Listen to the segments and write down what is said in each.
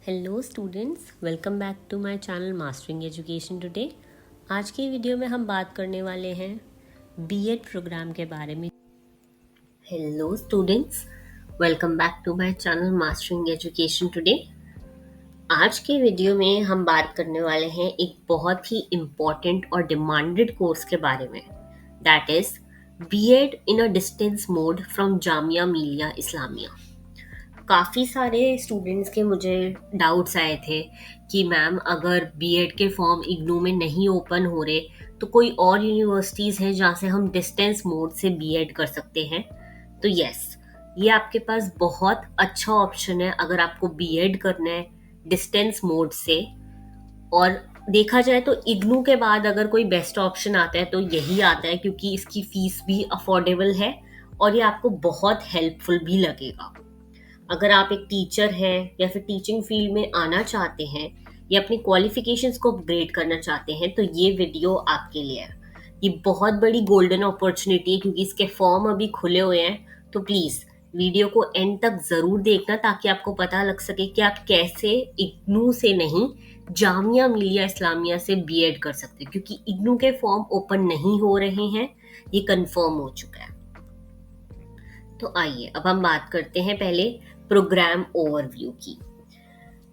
Hello students, welcome back to my channel mastering education today. आज की video में हम बात करने वाले हैं बीएड प्रोग्राम के बारे में। Hello students, welcome back to my channel mastering education today. आज के वीडियो में हम बात करने वाले हैं एक बहुत ही इम्पॉर्टेंट और डिमांडेड कोर्स के बारे में, that is BEd in a distance mode from Jamia Millia Islamia. काफ़ी सारे स्टूडेंट्स के मुझे डाउट्स आए थे कि मैम अगर बीएड के फॉर्म इग्नू में नहीं ओपन हो रहे तो कोई और यूनिवर्सिटीज़ हैं जहाँ से हम डिस्टेंस मोड से बीएड कर सकते हैं। तो यस, ये आपके पास बहुत अच्छा ऑप्शन है अगर आपको बीएड करना है डिस्टेंस मोड से। और देखा जाए तो इग्नू के बाद अगर कोई बेस्ट ऑप्शन आता है तो यही आता है, क्योंकि इसकी फीस भी अफोर्डेबल है और ये आपको बहुत हेल्पफुल भी लगेगा। अगर आप एक टीचर हैं या फिर टीचिंग फील्ड में आना चाहते हैं या अपनी क्वालिफिकेशंस को अपग्रेड करना चाहते हैं तो ये वीडियो आपके लिए है। ये बहुत बड़ी गोल्डन अपॉर्चुनिटी है क्योंकि इसके फॉर्म अभी खुले हुए हैं। तो प्लीज़ वीडियो को एंड तक ज़रूर देखना ताकि आपको पता लग सके कि आप कैसे इग्नू से नहीं, जामिया मिलिया इस्लामिया से बीएड कर सकते हैं, क्योंकि इग्नू के फॉर्म ओपन नहीं हो रहे हैं, ये कंफर्म हो चुका है। तो आइए अब हम बात करते हैं पहले प्रोग्राम ओवरव्यू की।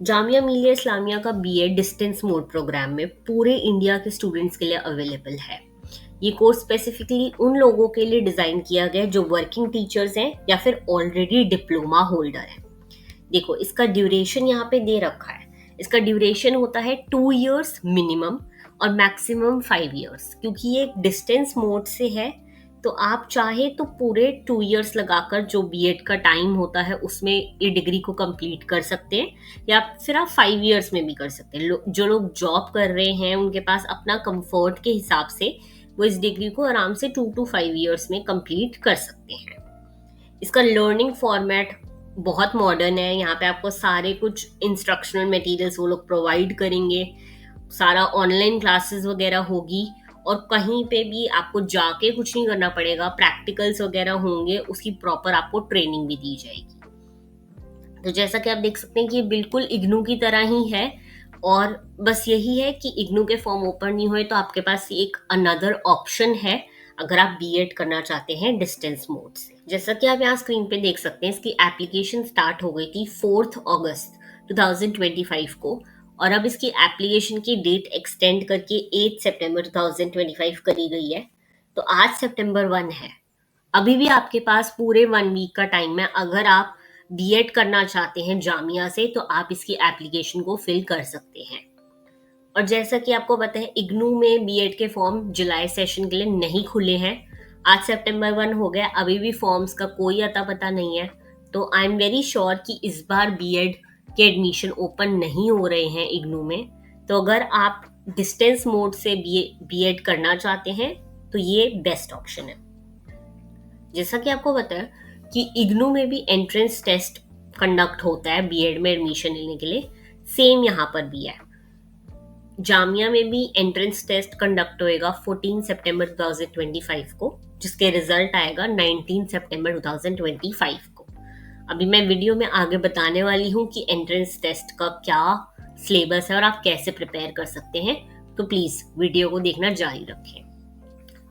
जामिया मिलिया इस्लामिया का बीएड डिस्टेंस मोड प्रोग्राम में पूरे इंडिया के स्टूडेंट्स के लिए अवेलेबल है। ये कोर्स स्पेसिफिकली उन लोगों के लिए डिज़ाइन किया गया है जो वर्किंग टीचर्स हैं या फिर ऑलरेडी डिप्लोमा होल्डर हैं। देखो, इसका ड्यूरेशन यहाँ पे दे रखा है। इसका ड्यूरेशन होता है 2 इयर्स मिनिमम और मैक्सिमम 5 इयर्स। क्योंकि ये डिस्टेंस मोड से है तो आप चाहे तो पूरे 2 इयर्स लगाकर जो बीएड का टाइम होता है उसमें ये डिग्री को कंप्लीट कर सकते हैं, या फिर आप 5 इयर्स में भी कर सकते हैं। जो लोग जॉब कर रहे हैं उनके पास अपना कंफर्ट के हिसाब से वो इस डिग्री को आराम से 2 to 5 इयर्स में कंप्लीट कर सकते हैं। इसका लर्निंग फॉर्मेट बहुत मॉडर्न है। यहाँ पे आपको सारे कुछ इंस्ट्रक्शनल मटेरियल्स वो लोग प्रोवाइड करेंगे, सारा ऑनलाइन क्लासेस वगैरह होगी और कहीं पे भी आपको जाके कुछ नहीं करना पड़ेगा। प्रैक्टिकल्स वगैरह होंगे, उसकी प्रॉपर आपको ट्रेनिंग भी दी जाएगी। तो जैसा कि आप देख सकते हैं कि ये बिल्कुल इग्नू की तरह ही है, और बस यही है कि इग्नू के फॉर्म ओपन नहीं हुए तो आपके पास एक अनदर ऑप्शन है अगर आप बीएड करना चाहते हैं डिस्टेंस मोड से। जैसा कि आप यहाँ स्क्रीन पे देख सकते हैं, इसकी एप्लीकेशन स्टार्ट हो गई थी 4 अगस्त 2025 को, और अब इसकी एप्लीकेशन की डेट एक्सटेंड करके 8 सितंबर 2025 करी गई है। तो आज सितंबर 1 है। अभी भी आपके पास पूरे 1 वीक का टाइम है। अगर आप बीएड करना चाहते हैं जामिया से तो आप इसकी एप्लीकेशन को फिल कर सकते हैं। और जैसा कि आपको पता है, इग्नू में बीएड के फॉर्म जुलाई सेशन के लिए नहीं खुले हैं। आज सितंबर 1 हो गया, अभी भी फॉर्म्स का कोई अता पता नहीं है। तो आई एम वेरी श्योर कि इस बार बीएड के एडमिशन ओपन नहीं हो रहे हैं इग्नू में। तो अगर आप डिस्टेंस मोड से बीएड करना चाहते हैं तो ये बेस्ट ऑप्शन है। जैसा कि आपको पता है कि इग्नू में भी एंट्रेंस टेस्ट कंडक्ट होता है बीएड में एडमिशन लेने के लिए, सेम यहाँ पर भी है। जामिया में भी एंट्रेंस टेस्ट कंडक्ट होएगा 14 सितंबर 2025 को, जिसके रिजल्ट आएगा 19 सितंबर 2025 को। अभी मैं वीडियो में आगे बताने वाली हूँ कि एंट्रेंस टेस्ट का क्या सिलेबस है और आप कैसे प्रिपेयर कर सकते हैं। तो प्लीज़ वीडियो को देखना जारी रखें।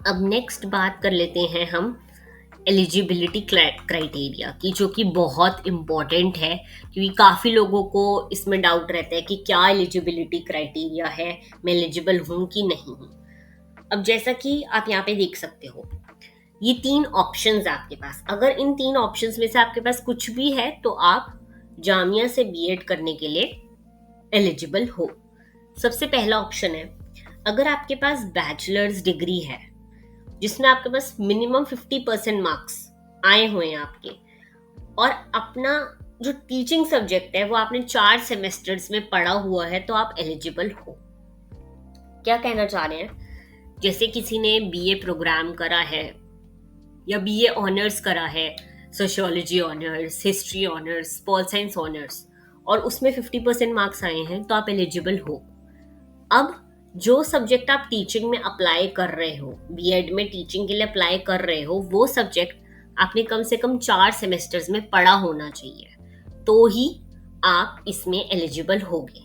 अब नेक्स्ट बात कर लेते हैं हम एलिजिबिलिटी क्राइटेरिया की, जो कि बहुत इम्पॉर्टेंट है क्योंकि काफ़ी लोगों को इसमें डाउट रहता है कि क्या एलिजिबिलिटी क्राइटेरिया है, मैं एलिजिबल हूँ कि नहीं हूँ। अब जैसा कि आप यहाँ पे देख सकते हो, ये 3 ऑप्शंस है आपके पास। अगर इन 3 ऑप्शंस में से आपके पास कुछ भी है तो आप जामिया से बीएड करने के लिए एलिजिबल हो। सबसे पहला ऑप्शन है, अगर आपके पास बैचलर्स डिग्री है जिसमें आपके पास मिनिमम 50% मार्क्स आए हुए हैं आपके, और अपना जो टीचिंग सब्जेक्ट है वो आपने 4 सेमेस्टर्स में पढ़ा हुआ है, तो आप एलिजिबल हो। क्या कहना चाह रहे हैं, जैसे किसी ने बीए प्रोग्राम करा है या बीए ऑनर्स करा है, sociology honours, history honours, pol science honours, और उसमें 50% मार्क्स आए हैं तो आप एलिजिबल हो। अब जो सब्जेक्ट आप टीचिंग में अप्लाई कर रहे हो, बीएड में टीचिंग के लिए अप्लाई कर रहे हो, वो सब्जेक्ट आपने कम से कम 4 सेमेस्टर्स में पढ़ा होना चाहिए, तो ही आप इसमें एलिजिबल होगे।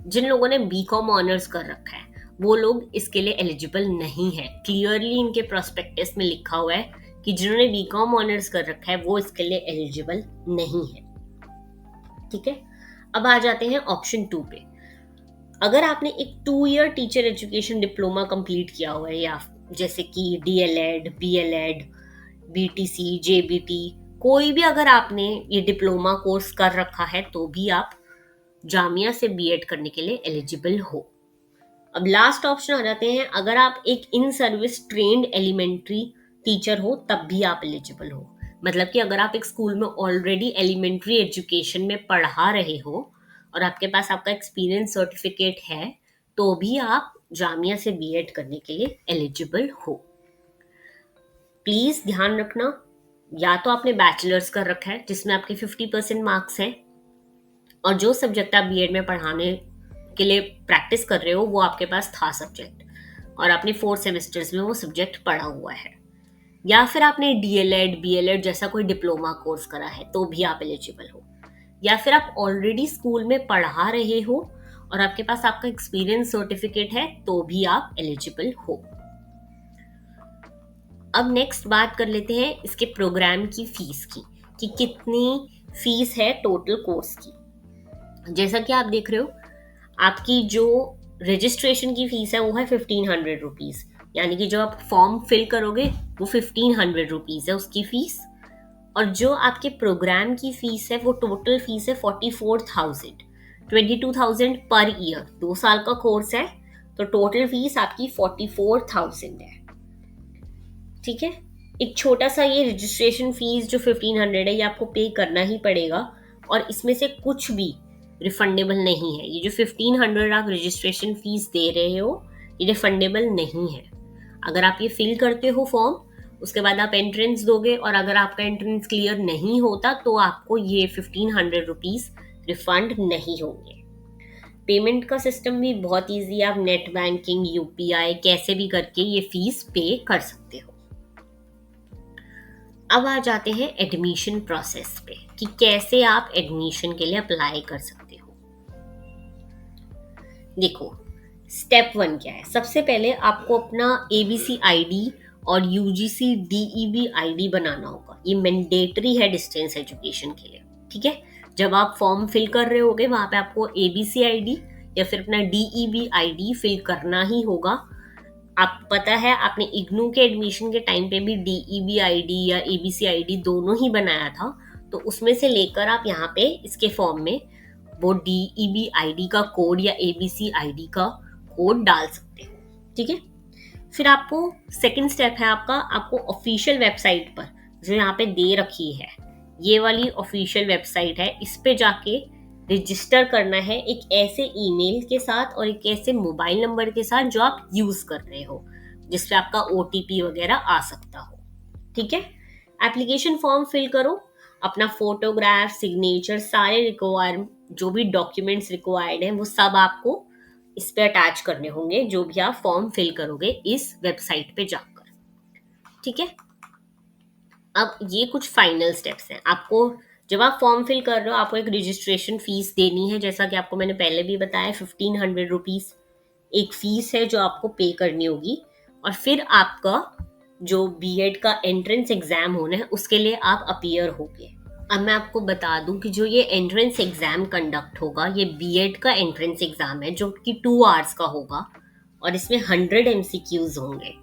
जिन लोगों ने बीकॉम ऑनर्स कर रखा है वो लोग इसके लिए एलिजिबल नहीं है। क्लियरली इनके प्रोस्पेक्टस में लिखा हुआ है कि जिन्होंने बीकॉम ऑनर्स कर रखा है वो इसके लिए एलिजिबल नहीं है। ठीक है, अब आ जाते हैं ऑप्शन 2 पे। अगर आपने एक 2 year teacher education diploma complete किया हुआ है, या जैसे कि डीएलएड, बीएलएड, बीटीसी, जेबीटी, कोई भी अगर आपने ये डिप्लोमा कोर्स कर रखा है तो भी आप जामिया से बीएड करने के लिए एलिजिबल हो। अब लास्ट ऑप्शन आ जाते हैं, अगर आप एक in service trained elementary teacher हो तब भी आप एलिजिबल हो। मतलब कि अगर आप एक स्कूल में ऑलरेडी एलिमेंट्री एजुकेशन में पढ़ा रहे हो और आपके पास आपका एक्सपीरियंस सर्टिफिकेट है तो भी आप जामिया से बीएड करने के लिए एलिजिबल हो। प्लीज ध्यान रखना, या तो आपने बैचलर्स कर रखा है जिसमें आपके 50% मार्क्स हैं और जो सब्जेक्ट आप बीएड में पढ़ाने के लिए प्रैक्टिस कर रहे हो वो आपके पास था सब्जेक्ट और आपने 4 सेमेस्टर्स में वो सब्जेक्ट पढ़ा हुआ है, या फिर आपने डीएलएड, बीएलएड जैसा कोई डिप्लोमा कोर्स करा है तो भी आप एलिजिबल हो, या फिर आप ऑलरेडी स्कूल में पढ़ा रहे हो और आपके पास आपका एक्सपीरियंस सर्टिफिकेट है तो भी आप एलिजिबल हो। अब नेक्स्ट बात कर लेते हैं इसके प्रोग्राम की फीस की, कि कितनी फीस है टोटल कोर्स की। जैसा कि आप देख रहे हो, आपकी जो रजिस्ट्रेशन की फीस है वो है 1500 रुपीज़, यानी कि जो आप फॉर्म फिल करोगे वो 1500 रुपीज़ है उसकी फीस। और जो आपके प्रोग्राम की फीस है वो टोटल फीस है 44,000, 22,000 पर ईयर। 2 साल का कोर्स है तो टोटल फीस आपकी 44,000 है। ठीक है, एक छोटा सा ये रजिस्ट्रेशन फीस जो 1500 है ये आपको पे करना ही पड़ेगा और इसमें से कुछ भी रिफंडेबल नहीं है। ये जो 1500 आप रजिस्ट्रेशन फीस दे रहे हो ये रिफंडेबल नहीं है। अगर आप ये फिल करते हो फॉर्म, उसके बाद आप एंट्रेंस दोगे और अगर आपका एंट्रेंस क्लियर नहीं होता तो आपको ये 1500 रुपीज़ रिफंड नहीं होंगे। पेमेंट का सिस्टम भी बहुत ईजी है, आप नेट बैंकिंग, यूपीआई कैसे भी करके ये फीस पे कर सकते हो। अब आ जाते हैं एडमिशन प्रोसेस पे, कि कैसे आप एडमिशन के लिए अप्लाई कर सकते हो। देखो, स्टेप 1 क्या है। सबसे पहले आपको अपना एबीसी आईडी और यूजीसी डीईबी आईडी बनाना होगा। ये मैंडेटरी है डिस्टेंस एजुकेशन के लिए। ठीक है, जब आप फॉर्म फिल कर रहे होगे वहां पे आपको एबीसी आईडी या फिर अपना डीईबी आईडी फिल करना ही होगा। आप पता है आपने इग्नू के एडमिशन के टाइम पे भी डीईबी आईडी या एबीसी आईडी दोनों ही बनाया था, तो उसमें से लेकर आप यहाँ पे इसके फॉर्म में वो डीईबी आईडी का कोड या एबीसी आईडी का कोड डाल सकते हो। ठीक है, फिर आपको सेकंड स्टेप है आपको ऑफिशियल वेबसाइट पर जो यहाँ पे दे रखी है, ये वाली ऑफिशियल वेबसाइट है, इस पे जाके रजिस्टर करना है एक ऐसे ईमेल के साथ और एक ऐसे मोबाइल नंबर के साथ जो आप यूज कर रहे हो, जिसपे आपका ओटीपी वगैरह आ सकता हो। ठीक है, एप्लीकेशन फॉर्म फिल करो, अपना फोटोग्राफ, सिग्नेचर, सारे रिक्वायर जो भी डॉक्यूमेंट्स रिक्वायर्ड हैं वो सब आपको इस पे अटैच करने होंगे जो भी आप फॉर्म फिल करोगे इस वेबसाइट पे जाकर। ठीक है, अब ये कुछ फाइनल स्टेप्स हैं। आपको जब आप फॉर्म फिल कर रहे हो आपको एक रजिस्ट्रेशन फीस देनी है, जैसा कि आपको मैंने पहले भी बताया 1500 रुपीज़ एक फीस है जो आपको पे करनी होगी। और फिर आपका जो बीएड का एंट्रेंस एग्जाम होना है उसके लिए आप अपीयर होगे। अब मैं आपको बता दूं कि जो ये एंट्रेंस एग्जाम कंडक्ट होगा ये बीएड का एंट्रेंस एग्जाम है जो कि 2 आवर्स का होगा और इसमें 100 एमसीक्यूज होंगे।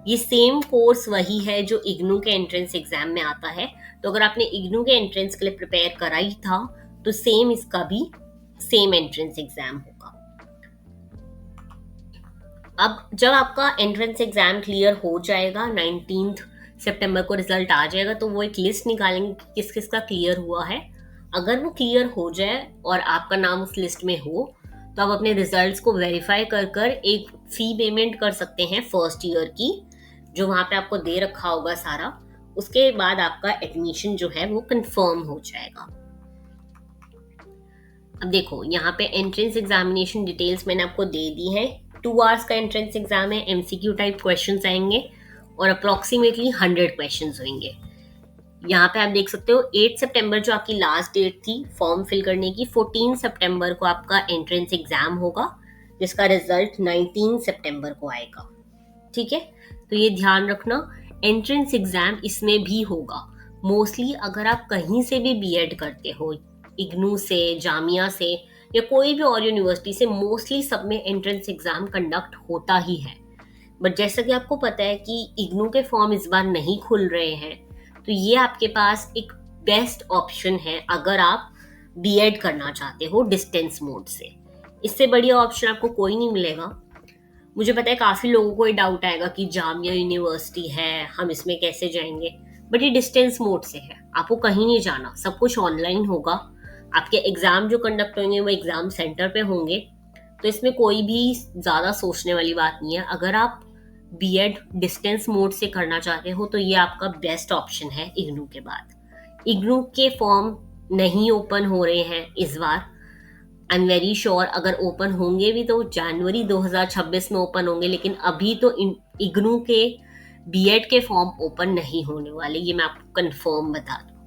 ये सेम कोर्स वही है जो इग्नू के एंट्रेंस एग्जाम में आता है, तो अगर आपने इग्नू के एंट्रेंस के लिए प्रिपेयर करा ही था तो सेम इसका भी सेम एंट्रेंस एग्जाम होगा। अब जब आपका एंट्रेंस एग्जाम क्लियर हो जाएगा, 19 सितंबर को रिजल्ट आ जाएगा, तो वो एक लिस्ट निकालेंगे किस किस का क्लियर हुआ है। अगर वो क्लियर हो जाए और आपका नाम उस लिस्ट में हो तो आप अपने रिजल्ट्स को वेरीफाई कर एक फी पेमेंट कर सकते हैं फर्स्ट ईयर की, जो वहाँ पे आपको दे रखा होगा सारा। उसके बाद आपका एडमिशन जो है वो कंफर्म हो जाएगा। अब देखो यहाँ पे एंट्रेंस एग्जामिनेशन डिटेल्स मैंने आपको दे दी है। 2 आवर्स का एंट्रेंस एग्जाम है, एमसीक्यू टाइप क्वेश्चंस आएंगे और अप्रोक्सीमेटली 100 क्वेश्चंस होंगे। यहाँ पे आप देख सकते हो 8 सितंबर जो आपकी लास्ट डेट थी फॉर्म फिल करने की, 14 सितंबर को आपका एंट्रेंस एग्जाम होगा जिसका रिजल्ट 19 सितंबर को आएगा। ठीक है, तो ये ध्यान रखना, एंट्रेंस एग्जाम इसमें भी होगा। मोस्टली अगर आप कहीं से भी बीएड करते हो, इग्नू से, जामिया से या कोई भी और यूनिवर्सिटी से, मोस्टली सब में एंट्रेंस एग्जाम कंडक्ट होता ही है। बट जैसा कि आपको पता है कि इग्नू के फॉर्म इस बार नहीं खुल रहे हैं, तो ये आपके पास एक बेस्ट ऑप्शन है अगर आप बीएड करना चाहते हो डिस्टेंस मोड से। इससे बढ़िया ऑप्शन आपको कोई नहीं मिलेगा। मुझे पता है काफ़ी लोगों को ये डाउट आएगा कि जामिया यूनिवर्सिटी है, हम इसमें कैसे जाएंगे, बट ये डिस्टेंस मोड से है, आपको कहीं नहीं जाना, सब कुछ ऑनलाइन होगा। आपके एग्ज़ाम जो कंडक्ट होंगे वो एग्ज़ाम सेंटर पे होंगे, तो इसमें कोई भी ज़्यादा सोचने वाली बात नहीं है। अगर आप बीएड डिस्टेंस मोड से करना चाहते हो तो ये आपका बेस्ट ऑप्शन है इग्नू के बाद। इग्नू के फॉर्म नहीं ओपन हो रहे हैं इस बार, आई एम वेरी श्योर अगर ओपन होंगे भी तो जनवरी 2026 में ओपन होंगे, लेकिन अभी तो इग्नू के बीएड के फॉर्म ओपन नहीं होने वाले, ये मैं आपको कंफर्म बता दूं।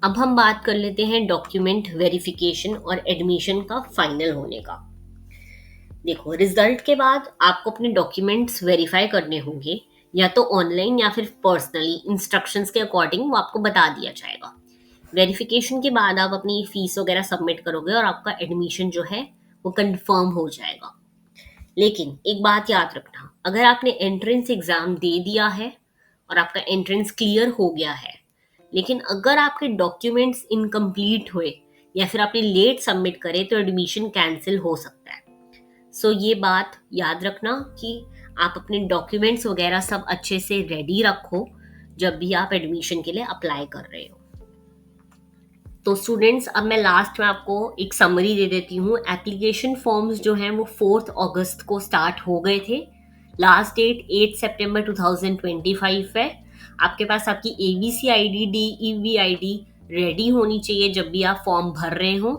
अब हम बात कर लेते हैं डॉक्यूमेंट वेरिफिकेशन और एडमिशन का फाइनल होने का। देखो, रिजल्ट के बाद आपको अपने डॉक्यूमेंट्स वेरीफाई करने होंगे, या तो ऑनलाइन या फिर पर्सनली, इंस्ट्रक्शंस के अकॉर्डिंग वो आपको बता दिया जाएगा। वेरिफिकेशन के बाद आप अपनी फीस वगैरह सबमिट करोगे और आपका एडमिशन जो है वो कंफर्म हो जाएगा। लेकिन एक बात याद रखना, अगर आपने एंट्रेंस एग्जाम दे दिया है और आपका एंट्रेंस क्लियर हो गया है, लेकिन अगर आपके डॉक्यूमेंट्स इनकम्प्लीट हुए या फिर आपने लेट सबमिट करे तो एडमिशन कैंसिल हो सकता है। सो ये बात याद रखना कि आप अपने डॉक्यूमेंट्स वगैरह सब अच्छे से रेडी रखो जब भी आप एडमिशन के लिए अप्लाई कर रहे हो। तो स्टूडेंट्स, अब मैं लास्ट में आपको एक समरी दे देती हूँ। एप्लीकेशन फॉर्म्स जो हैं वो 4 अगस्त को स्टार्ट हो गए थे। लास्ट डेट 8 सितंबर 2025 है। आपके पास आपकी ABC ID, DEV ID ready होनी चाहिए जब भी आप फॉर्म भर रहे हो।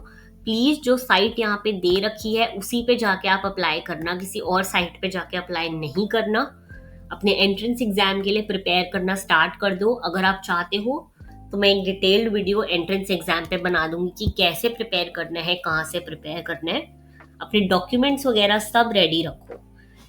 प्लीज़ जो साइट यहाँ पे दे रखी है उसी पे जाके आप अप्लाई करना, किसी और साइट पे जाके अप्लाई नहीं करना। अपने एंट्रेंस एग्जाम के लिए प्रिपेयर करना स्टार्ट कर दो। अगर आप चाहते हो तो मैं एक डिटेल्ड वीडियो एंट्रेंस एग्जाम पे बना दूंगी कि कैसे प्रिपेयर करना है, कहाँ से प्रिपेयर करना है। अपने डॉक्यूमेंट्स वगैरह सब रेडी रखो।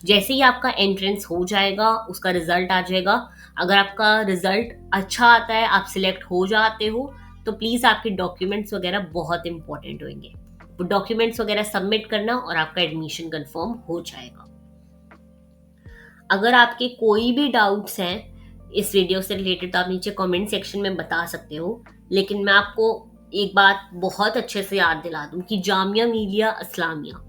जैसे ही आपका एंट्रेंस हो जाएगा, उसका रिजल्ट आ जाएगा, अगर आपका रिजल्ट अच्छा आता है, आप सिलेक्ट हो जाते हो, तो प्लीज़ आपके डॉक्यूमेंट्स वगैरह बहुत इंपॉर्टेंट होंगे। वो डॉक्यूमेंट्स वगैरह सबमिट करना और आपका एडमिशन कंफर्म हो जाएगा। अगर आपके कोई भी डाउट्स हैं इस वीडियो से रिलेटेड तो आप नीचे कमेंट सेक्शन में बता सकते हो। लेकिन मैं आपको एक बात बहुत अच्छे से याद दिला दूं कि जामिया मिलिया इस्लामिया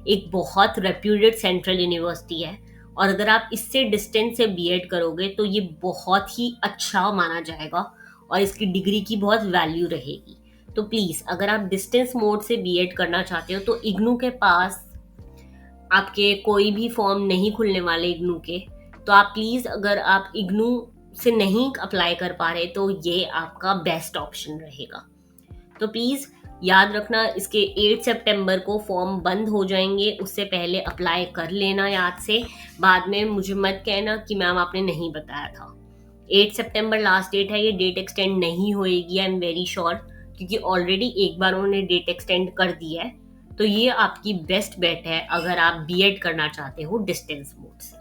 एक बहुत रेप्यूटेड सेंट्रल यूनिवर्सिटी है, और अगर आप इससे डिस्टेंस से बीएड करोगे तो ये बहुत ही अच्छा माना जाएगा और इसकी डिग्री की बहुत वैल्यू रहेगी। तो प्लीज़ अगर आप डिस्टेंस मोड से बीएड करना चाहते हो तो इग्नू के पास आपके कोई भी फॉर्म नहीं खुलने वाले इग्नू के, तो आप प्लीज़ अगर आप इग्नू से नहीं अप्लाई कर पा रहे तो ये आपका बेस्ट ऑप्शन रहेगा। तो प्लीज़ याद रखना, इसके 8 सितंबर को फॉर्म बंद हो जाएंगे, उससे पहले अप्लाई कर लेना याद से। बाद में मुझे मत कहना कि मैम आपने नहीं बताया था। 8 सितंबर लास्ट डेट है, ये डेट एक्सटेंड नहीं होएगी, आई एम वेरी श्योर, क्योंकि ऑलरेडी एक बार उन्होंने डेट एक्सटेंड कर दिया है। तो ये आपकी बेस्ट बेट है अगर आप बीएड करना चाहते हो डिस्टेंस मोड से।